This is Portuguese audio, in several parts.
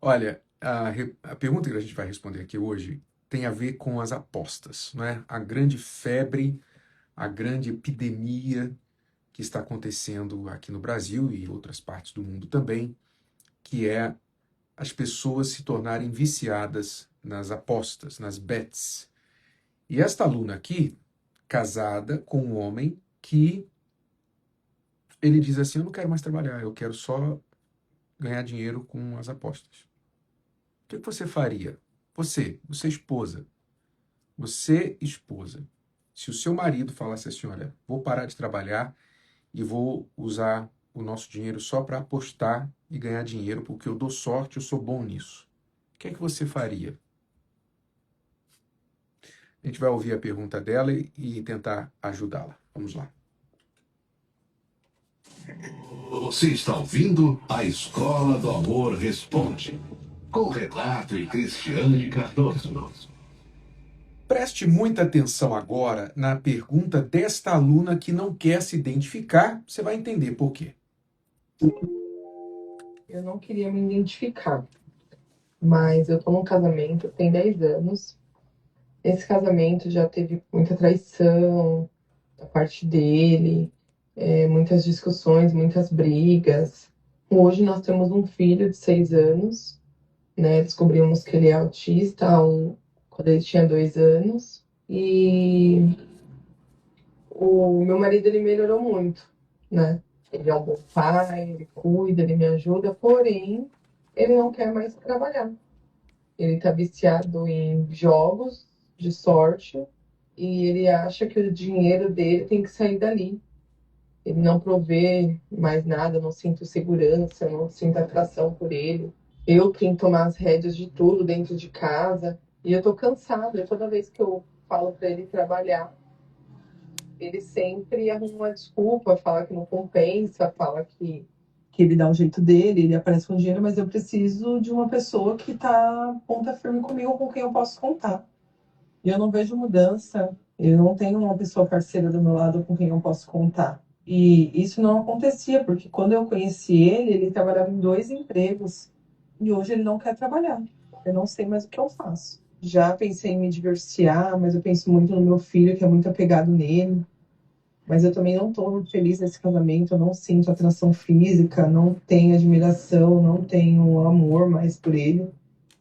Olha, a pergunta que a gente vai responder aqui hoje tem a ver com as apostas, né? A grande febre, a grande epidemia que está acontecendo aqui no Brasil e outras partes do mundo também, que é as pessoas se tornarem viciadas nas apostas, nas bets. E esta aluna aqui, casada com um homem que ele diz assim: eu não quero mais trabalhar, eu quero só ganhar dinheiro com as apostas. O que você faria? Você esposa, você esposa, se o seu marido falasse assim: olha, vou parar de trabalhar e vou usar o nosso dinheiro só para apostar e ganhar dinheiro, porque eu dou sorte, eu sou bom nisso. O que é que você faria? A gente vai ouvir a pergunta dela e tentar ajudá-la. Vamos lá. Você está ouvindo a Escola do Amor Responde, com Renato e Cristiane Cardoso. Preste muita atenção agora na pergunta desta aluna que não quer se identificar. Você vai entender por quê. Eu não queria me identificar, mas eu tô num casamento tem 10 anos. Esse casamento já teve muita traição da parte dele, muitas discussões, muitas brigas. Hoje nós temos um filho de 6 anos, né? Descobrimos que ele é autista quando ele tinha 2 anos. E o meu marido, ele melhorou muito, né? Ele é um bom pai, ele cuida, ele me ajuda, porém, ele não quer mais trabalhar. Ele tá viciado em jogos de sorte e ele acha que o dinheiro dele tem que sair dali. Ele não provê mais nada, eu não sinto segurança, eu não sinto atração por ele. Eu tenho que tomar as rédeas de tudo dentro de casa e eu tô cansada. Toda vez que eu falo para ele trabalhar, ele sempre arruma uma desculpa, fala que não compensa, fala que ele dá o jeito dele, ele aparece com dinheiro, mas eu preciso de uma pessoa que tá ponta firme comigo, com quem eu posso contar. E eu não vejo mudança, eu não tenho uma pessoa parceira do meu lado com quem eu posso contar. E isso não acontecia, porque quando eu conheci ele, ele trabalhava em 2 empregos. E hoje ele não quer trabalhar. Eu não sei mais o que eu faço. Já pensei em me divorciar, mas eu penso muito no meu filho, que é muito apegado nele. Mas eu também não estou muito feliz nesse casamento, eu não sinto atração física, não tenho admiração, não tenho amor mais por ele.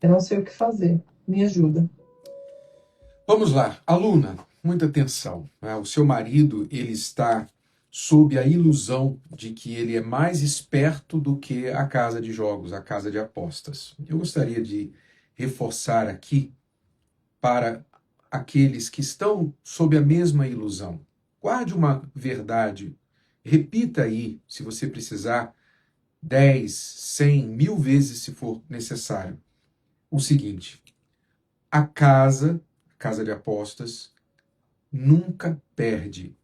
Eu não sei o que fazer. Me ajuda. Vamos lá, aluna, muita atenção, né? O seu marido, ele está sob a ilusão de que ele é mais esperto do que a casa de jogos, a casa de apostas. Eu gostaria de reforçar aqui para aqueles que estão sob a mesma ilusão. Guarde uma verdade, repita aí, se você precisar, 10, 100, 1000 vezes se for necessário. O seguinte: a casa de apostas, nunca perde.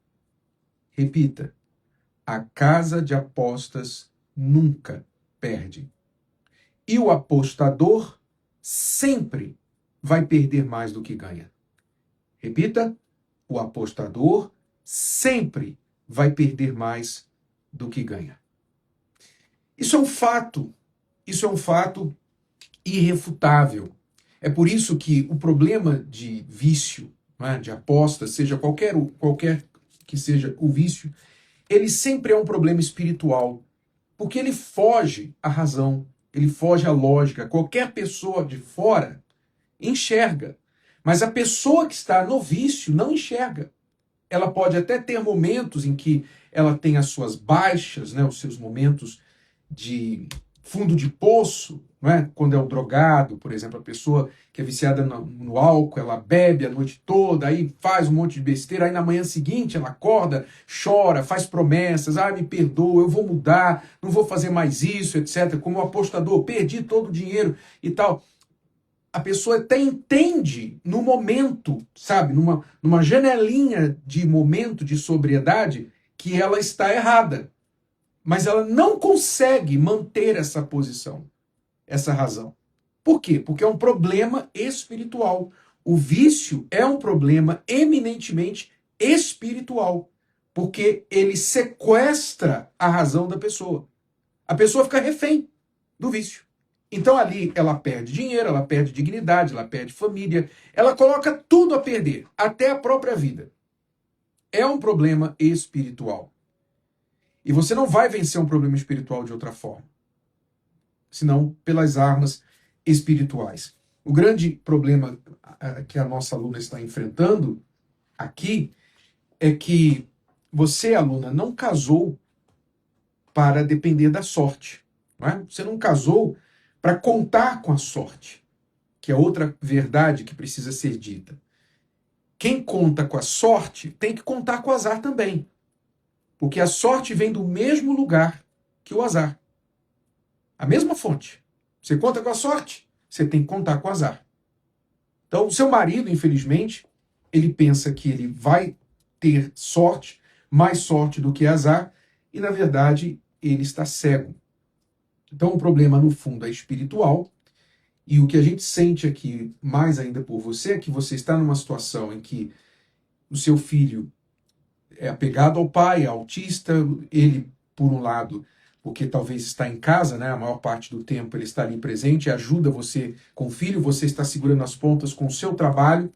Repita, a casa de apostas nunca perde. E o apostador sempre vai perder mais do que ganha. Repita, o apostador sempre vai perder mais do que ganha. Isso é um fato irrefutável. É por isso que o problema de vício, né, de aposta, seja qualquer que seja o vício, ele sempre é um problema espiritual, porque ele foge à razão, ele foge à lógica. Qualquer pessoa de fora enxerga, mas a pessoa que está no vício não enxerga. Ela pode até ter momentos em que ela tem as suas baixas, né, os seus momentos de fundo de poço, não é? Quando é o drogado, por exemplo, a pessoa que é viciada no álcool, ela bebe a noite toda, aí faz um monte de besteira, aí na manhã seguinte ela acorda, chora, faz promessas, me perdoa, eu vou mudar, não vou fazer mais isso, etc. Como o apostador, perdi todo o dinheiro e tal. A pessoa até entende no momento, sabe, numa janelinha de momento de sobriedade, que ela está errada. Mas ela não consegue manter essa posição, essa razão. Por quê? Porque é um problema espiritual. O vício é um problema eminentemente espiritual, porque ele sequestra a razão da pessoa. A pessoa fica refém do vício. Então ali ela perde dinheiro, ela perde dignidade, ela perde família, ela coloca tudo a perder, até a própria vida. É um problema espiritual. E você não vai vencer um problema espiritual de outra forma, senão pelas armas espirituais. O grande problema que a nossa aluna está enfrentando aqui é que você, aluna, não casou para depender da sorte. Não é? Você não casou para contar com a sorte, que é outra verdade que precisa ser dita. Quem conta com a sorte tem que contar com o azar também. Porque a sorte vem do mesmo lugar que o azar. A mesma fonte. Você conta com a sorte, você tem que contar com o azar. Então, o seu marido, infelizmente, ele pensa que ele vai ter sorte, mais sorte do que azar, e, na verdade, ele está cego. Então, o problema, no fundo, é espiritual, e o que a gente sente aqui, mais ainda por você, é que você está numa situação em que o seu filho é apegado ao pai, é autista, ele, por um lado, porque talvez está em casa, né, a maior parte do tempo ele está ali presente, ajuda você com o filho, você está segurando as pontas com o seu trabalho,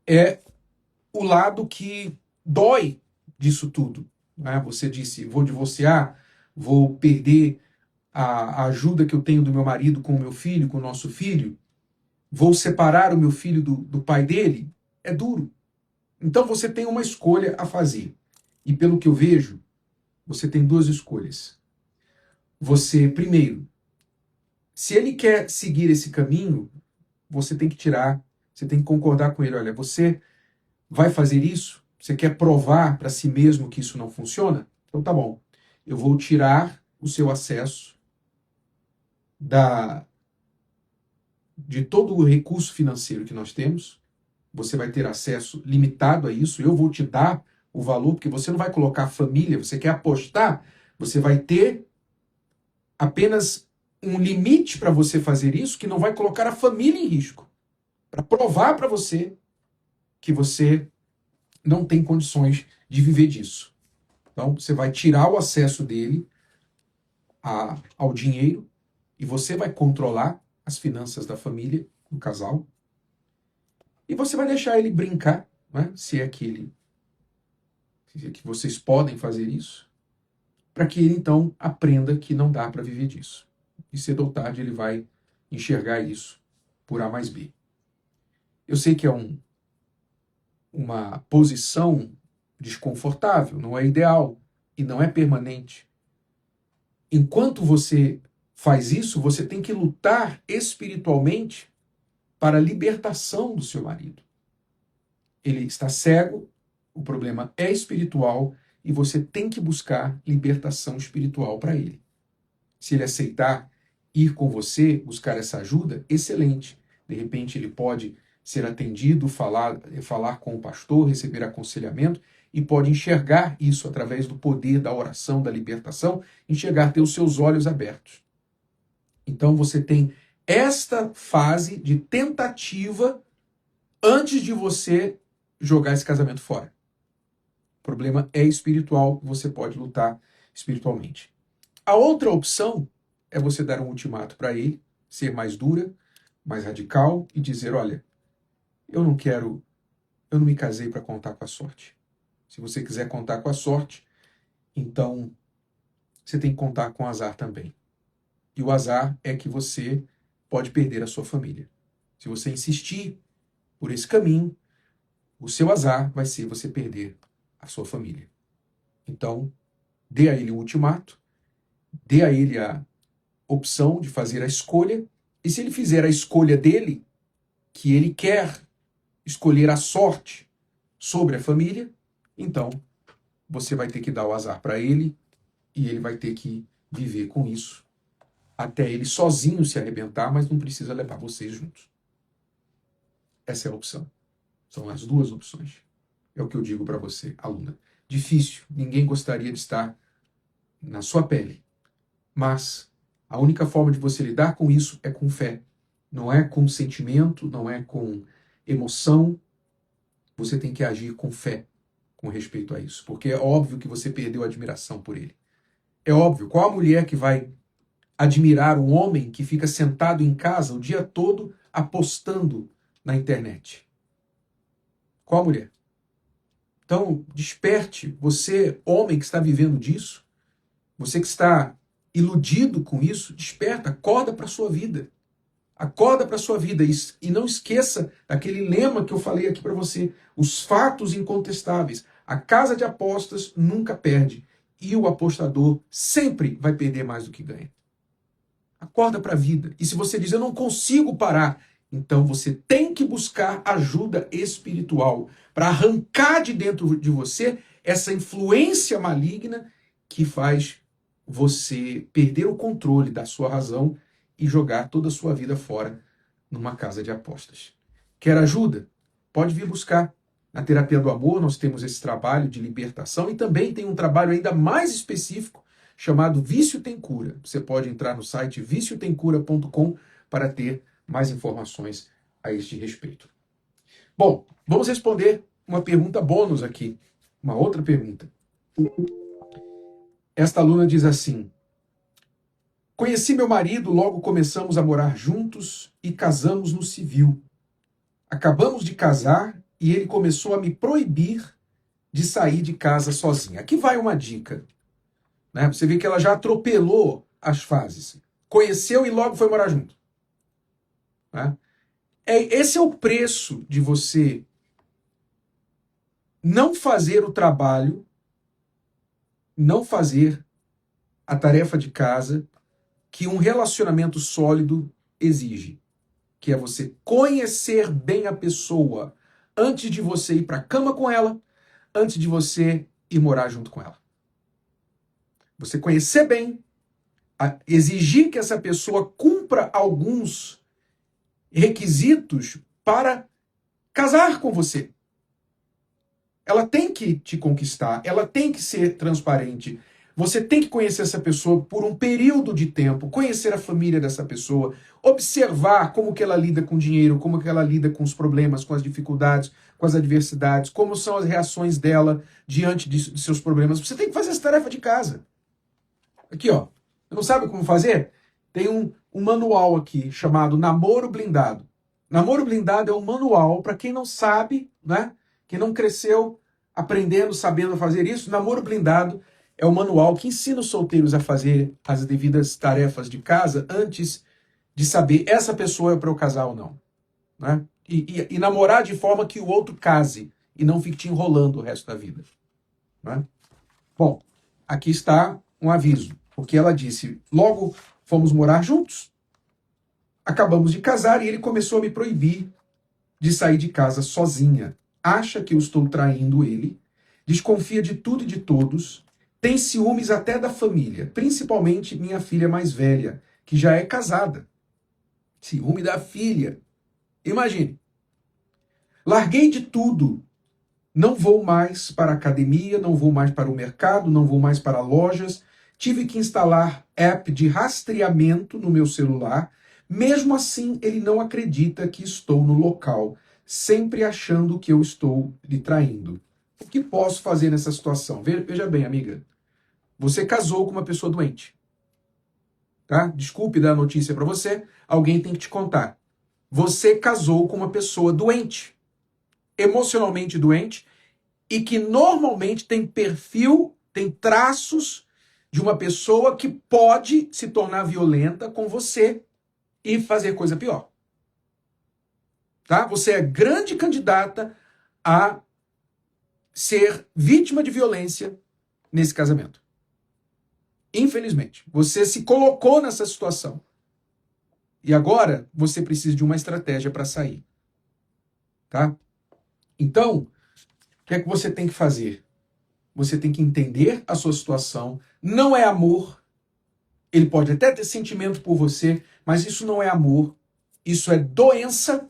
é o lado que dói disso tudo. Né? Você disse, vou divorciar, vou perder a ajuda que eu tenho do meu marido com o meu filho, com o nosso filho, vou separar o meu filho do pai dele, é duro. Então você tem uma escolha a fazer. E pelo que eu vejo, você tem duas escolhas. Você, primeiro, se ele quer seguir esse caminho, você tem que tirar, você tem que concordar com ele. Olha, você vai fazer isso? Você quer provar para si mesmo que isso não funciona? Então tá bom. Eu vou tirar o seu acesso de todo o recurso financeiro que nós temos. Você vai ter acesso limitado a isso. Eu vou te dar o valor, porque você não vai colocar família, você quer apostar, você vai ter apenas um limite para você fazer isso que não vai colocar a família em risco. Para provar para você que você não tem condições de viver disso. Então, você vai tirar o acesso dele ao dinheiro e você vai controlar as finanças da família, do casal, e você vai deixar ele brincar, né? Se é que vocês podem fazer isso, para que ele então aprenda que não dá para viver disso. E cedo ou tarde ele vai enxergar isso por A mais B. Eu sei que é uma posição desconfortável, não é ideal e não é permanente. Enquanto você faz isso, você tem que lutar espiritualmente para a libertação do seu marido. Ele está cego, o problema é espiritual e você tem que buscar libertação espiritual para ele. Se ele aceitar ir com você, buscar essa ajuda, excelente. De repente ele pode ser atendido, falar com o pastor, receber aconselhamento e pode enxergar isso através do poder da oração, da libertação, enxergar, ter os seus olhos abertos. Então você tem esta fase de tentativa antes de você jogar esse casamento fora. O problema é espiritual, você pode lutar espiritualmente. A outra opção é você dar um ultimato para ele, ser mais dura, mais radical e dizer, olha, eu não me casei para contar com a sorte. Se você quiser contar com a sorte, então você tem que contar com o azar também. E o azar é que você pode perder a sua família. Se você insistir por esse caminho, o seu azar vai ser você perder a sua família. Então, dê a ele um ultimato, dê a ele a opção de fazer a escolha, e se ele fizer a escolha dele, que ele quer escolher a sorte sobre a família, então você vai ter que dar o azar para ele e ele vai ter que viver com isso até ele sozinho se arrebentar, mas não precisa levar vocês juntos. Essa é a opção. São as duas opções. É o que eu digo para você, aluna. Difícil, ninguém gostaria de estar na sua pele. Mas a única forma de você lidar com isso é com fé. Não é com sentimento, não é com emoção. Você tem que agir com fé com respeito a isso. Porque é óbvio que você perdeu a admiração por ele. É óbvio. Qual a mulher que vai admirar um homem que fica sentado em casa o dia todo apostando na internet? Qual mulher? Então, desperte, você, homem que está vivendo disso, você que está iludido com isso, desperta, acorda para a sua vida. Acorda para a sua vida e não esqueça daquele lema que eu falei aqui para você, os fatos incontestáveis. A casa de apostas nunca perde e o apostador sempre vai perder mais do que ganha. Acorda para a vida. E se você diz, eu não consigo parar, então você tem que buscar ajuda espiritual para arrancar de dentro de você essa influência maligna que faz você perder o controle da sua razão e jogar toda a sua vida fora numa casa de apostas. Quer ajuda? Pode vir buscar. Na Terapia do Amor nós temos esse trabalho de libertação e também tem um trabalho ainda mais específico chamado Vício Tem Cura. Você pode entrar no site viciotemcura.com para ter mais informações a este respeito. Bom, vamos responder uma pergunta bônus aqui. Uma outra pergunta. Esta aluna diz assim: conheci meu marido, logo começamos a morar juntos e casamos no civil. Acabamos de casar e ele começou a me proibir de sair de casa sozinha. Aqui vai uma dica. Né? Você vê que ela já atropelou as fases. Conheceu e logo foi morar junto. Né? Esse é o preço de você não fazer o trabalho, não fazer a tarefa de casa que um relacionamento sólido exige, que é você conhecer bem a pessoa antes de você ir para a cama com ela, antes de você ir morar junto com ela. Você conhecer bem, exigir que essa pessoa cumpra alguns requisitos para casar com você. Ela tem que te conquistar, ela tem que ser transparente. Você tem que conhecer essa pessoa por um período de tempo, conhecer a família dessa pessoa, observar como que ela lida com o dinheiro, como que ela lida com os problemas, com as dificuldades, com as adversidades, como são as reações dela diante de seus problemas. Você tem que fazer essa tarefa de casa. Aqui, ó. Você não sabe como fazer? Tem um manual aqui chamado Namoro Blindado. Namoro Blindado é um manual para quem não sabe, né? Quem não cresceu aprendendo, sabendo fazer isso. Namoro Blindado é um manual que ensina os solteiros a fazer as devidas tarefas de casa antes de saber essa pessoa é para eu casar ou não. Né? E namorar de forma que o outro case e não fique te enrolando o resto da vida. Né? Bom, aqui está um aviso. Porque ela disse, logo fomos morar juntos, acabamos de casar e ele começou a me proibir de sair de casa sozinha. Acha que eu estou traindo ele, desconfia de tudo e de todos, tem ciúmes até da família, principalmente minha filha mais velha, que já é casada. Ciúme da filha. Imagine. Larguei de tudo. Não vou mais para a academia, não vou mais para o mercado, não vou mais para lojas. Tive que instalar app de rastreamento no meu celular. Mesmo assim, ele não acredita que estou no local, sempre achando que eu estou lhe traindo. O que posso fazer nessa situação? Veja bem, amiga. Você casou com uma pessoa doente. Tá? Desculpe dar a notícia para você, alguém tem que te contar. Você casou com uma pessoa doente, emocionalmente doente, e que normalmente tem perfil, tem traços de uma pessoa que pode se tornar violenta com você e fazer coisa pior. Tá? Você é grande candidata a ser vítima de violência nesse casamento. Infelizmente, você se colocou nessa situação. E agora você precisa de uma estratégia para sair. Tá? Então, o que é que você tem que fazer? Você tem que entender a sua situação. Não é amor. Ele pode até ter sentimento por você, mas isso não é amor. Isso é doença.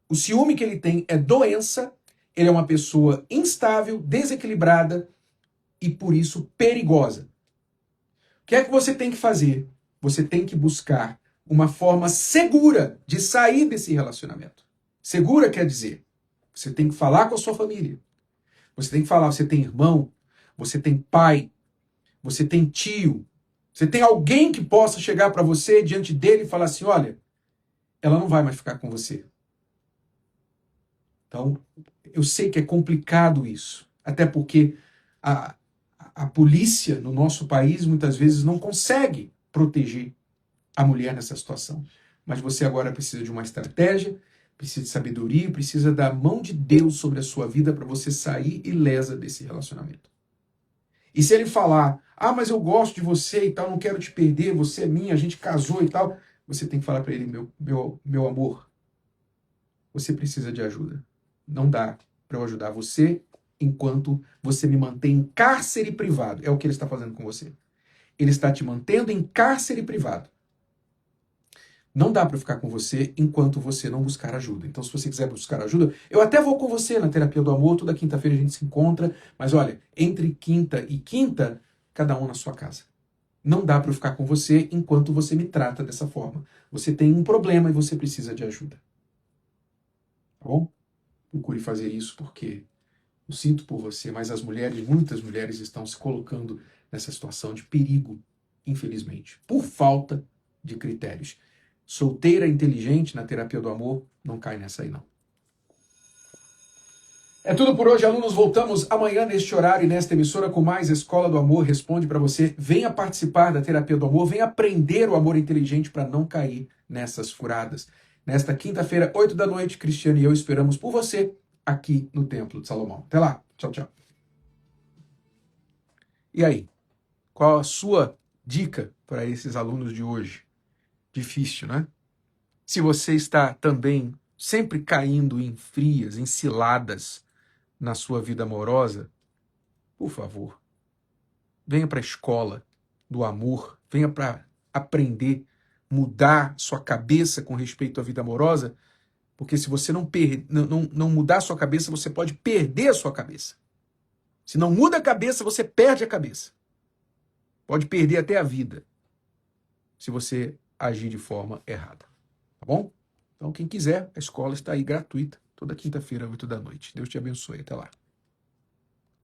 O ciúme que ele tem é doença. Ele é uma pessoa instável, desequilibrada e, por isso, perigosa. O que é que você tem que fazer? Você tem que buscar uma forma segura de sair desse relacionamento. Segura quer dizer, você tem que falar com a sua família. Você tem que falar, você tem irmão, você tem pai, você tem tio, Você tem alguém que possa chegar para você diante dele e falar assim, olha, ela não vai mais ficar com você. Então, eu sei que é complicado isso, até porque a polícia no nosso país muitas vezes não consegue proteger a mulher nessa situação. Mas você agora precisa de uma estratégia, precisa de sabedoria, precisa da mão de Deus sobre a sua vida para você sair ilesa desse relacionamento. E se ele falar, ah, mas eu gosto de você e tal, não quero te perder, você é minha, a gente casou e tal, você tem que falar para ele, meu amor, você precisa de ajuda. Não dá para eu ajudar você enquanto você me mantém em cárcere privado. É o que ele está fazendo com você. Ele está te mantendo em cárcere privado. Não dá para ficar com você enquanto você não buscar ajuda. Então, se você quiser buscar ajuda, eu até vou com você na terapia do amor, toda quinta-feira a gente se encontra, mas olha, entre quinta e quinta, cada um na sua casa. Não dá para eu ficar com você enquanto você me trata dessa forma. Você tem um problema e você precisa de ajuda. Tá bom? Procure fazer isso porque eu sinto por você, mas as mulheres, muitas mulheres estão se colocando nessa situação de perigo, infelizmente, por falta de critérios. Solteira inteligente na terapia do amor não cai nessa aí não. É tudo por hoje, alunos. Voltamos amanhã neste horário e nesta emissora com mais Escola do Amor Responde para você. Venha participar da terapia do amor, venha aprender o amor inteligente para não cair nessas furadas. Nesta quinta-feira, 8 da noite, Cristiano e eu esperamos por você aqui no Templo de Salomão. Até lá. Tchau, tchau. E aí? Qual a sua dica para esses alunos de hoje? Difícil, né? Se você está também sempre caindo em frias, em ciladas na sua vida amorosa, por favor, venha para a escola do amor, venha para aprender, mudar sua cabeça com respeito à vida amorosa, porque se você não mudar a sua cabeça, você pode perder a sua cabeça. Se não muda a cabeça, você perde a cabeça. Pode perder até a vida, se você agir de forma errada. Tá bom? Então, quem quiser, a escola está aí gratuita, toda quinta-feira, 8 da noite. Deus te abençoe. Até lá.